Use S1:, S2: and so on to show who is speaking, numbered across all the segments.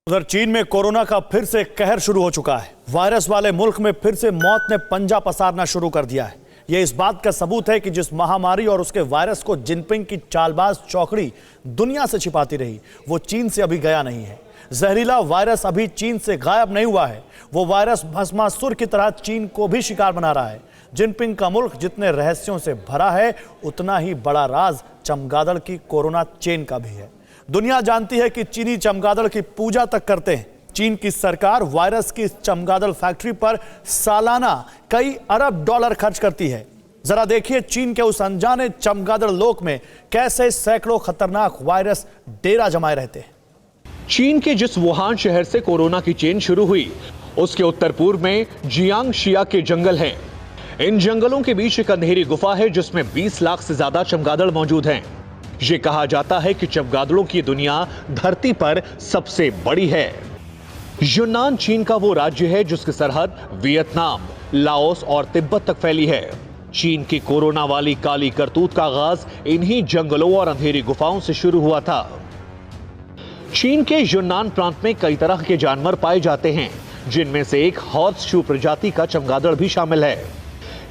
S1: उधर चीन में कोरोना का फिर से कहर शुरू हो चुका है। वायरस वाले मुल्क में फिर से मौत ने पंजा पसारना शुरू कर दिया है। यह इस बात का सबूत है कि जिस महामारी और उसके वायरस को जिनपिंग की चालबाज चौकड़ी दुनिया से छिपाती रही, वो चीन से अभी गया नहीं है। जहरीला वायरस अभी चीन से गायब नहीं हुआ है। वो वायरस भस्मासुर की तरह चीन को भी शिकार बना रहा है। जिनपिंग का मुल्क जितने रहस्यों से भरा है, उतना ही बड़ा राज चमगादड़ की कोरोना चेन का भी है। दुनिया जानती है कि चीनी चमगादड़ की पूजा तक करते हैं। चीन की सरकार वायरस की चमगादड़ फैक्ट्री पर सालाना कई अरब डॉलर खर्च करती है। जरा देखिए चीन के उस अनजाने चमगादड़ लोक में कैसे सैकड़ों खतरनाक वायरस डेरा जमाए रहते हैं।
S2: चीन के जिस वुहान शहर से कोरोना की चेन शुरू हुई, उसके उत्तर पूर्व में जियांगशिया के जंगल हैं। इन जंगलों के बीच एक अंधेरी गुफा है जिसमें 20 लाख से ज्यादा चमगादड़ मौजूद हैं। ये कहा जाता है कि चमगादड़ों की दुनिया धरती पर सबसे बड़ी है। यूनान चीन का वो राज्य है जिसकी सरहद वियतनाम, लाओस और तिब्बत तक फैली है। चीन की कोरोना वाली काली करतूत का आगाज इन्हीं जंगलों और अंधेरी गुफाओं से शुरू हुआ था। चीन के यूनान प्रांत में कई तरह के जानवर पाए जाते हैं, जिनमें से एक हॉर्सशू प्रजाति का चमगादड़ भी शामिल है।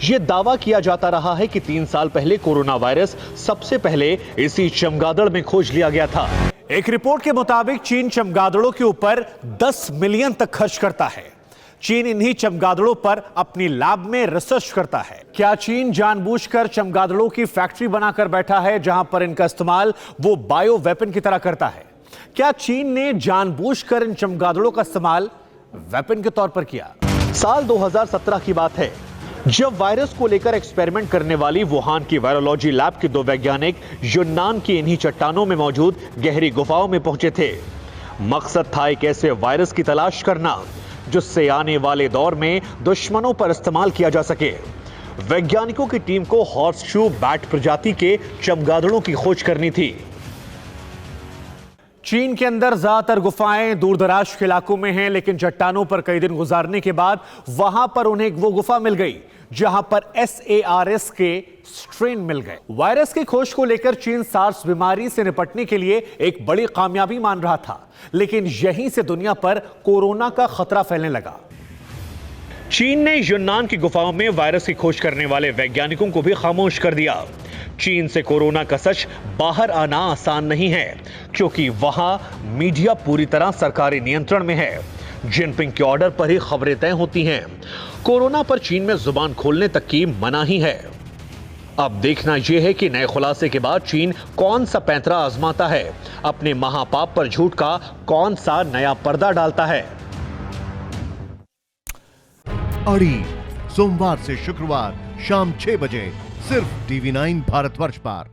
S2: यह दावा किया जाता रहा है कि 3 साल पहले कोरोना वायरस सबसे पहले इसी चमगादड़ में खोज लिया गया था। एक रिपोर्ट के मुताबिक चीन चमगादड़ों के ऊपर 10 मिलियन तक खर्च करता है। चीन इन्हीं चमगादड़ों पर अपनी लैब में रिसर्च करता है। क्या चीन जानबूझकर चमगादड़ों की फैक्ट्री बनाकर बैठा है जहां पर इनका इस्तेमाल वो बायो वेपन की तरह करता है? क्या चीन ने जानबूझकर इन चमगादड़ों का इस्तेमाल वेपन के तौर पर किया? साल 2017 की बात है, जब वायरस को लेकर एक्सपेरिमेंट करने वाली वुहान की वायरोलॉजी लैब के 2 वैज्ञानिक यूनान की इन्हीं चट्टानों में मौजूद गहरी गुफाओं में पहुंचे थे। मकसद था एक ऐसे वायरस की तलाश करना जिससे आने वाले दौर में दुश्मनों पर इस्तेमाल किया जा सके। वैज्ञानिकों की टीम को हॉर्सशू बैट प्रजाति के चमगादड़ों की खोज करनी थी। चीन के अंदर ज्यादातर गुफाएं दूरदराज के इलाकों में हैं, लेकिन चट्टानों पर कई दिन गुजारने के बाद वहां पर उन्हें वो गुफा मिल गई जहां पर SARS के स्ट्रेन मिल गए। वायरस की खोज को लेकर चीन सार्स बीमारी से निपटने के लिए एक बड़ी कामयाबी मान रहा था, लेकिन यहीं से दुनिया पर कोरोना का खतरा फैलने लगा। चीन ने यूनान की गुफाओं में वायरस की खोज करने वाले वैज्ञानिकों को भी खामोश कर दिया। चीन से कोरोना का सच बाहर आना आसान नहीं है, क्योंकि वहां मीडिया पूरी तरह सरकारी नियंत्रण में है। जिनपिंग के ऑर्डर पर ही खबरें तय होती हैं। कोरोना पर चीन में जुबान खोलने तक की मनाही है। अब देखना यह है कि नए खुलासे के बाद चीन कौन सा पैंतरा आजमाता है, अपने महापाप पर झूठ का कौन सा नया पर्दा डालता है।
S3: अड़ी सोमवार से शुक्रवार शाम 6 बजे सिर्फ TV9 भारतवर्ष पर।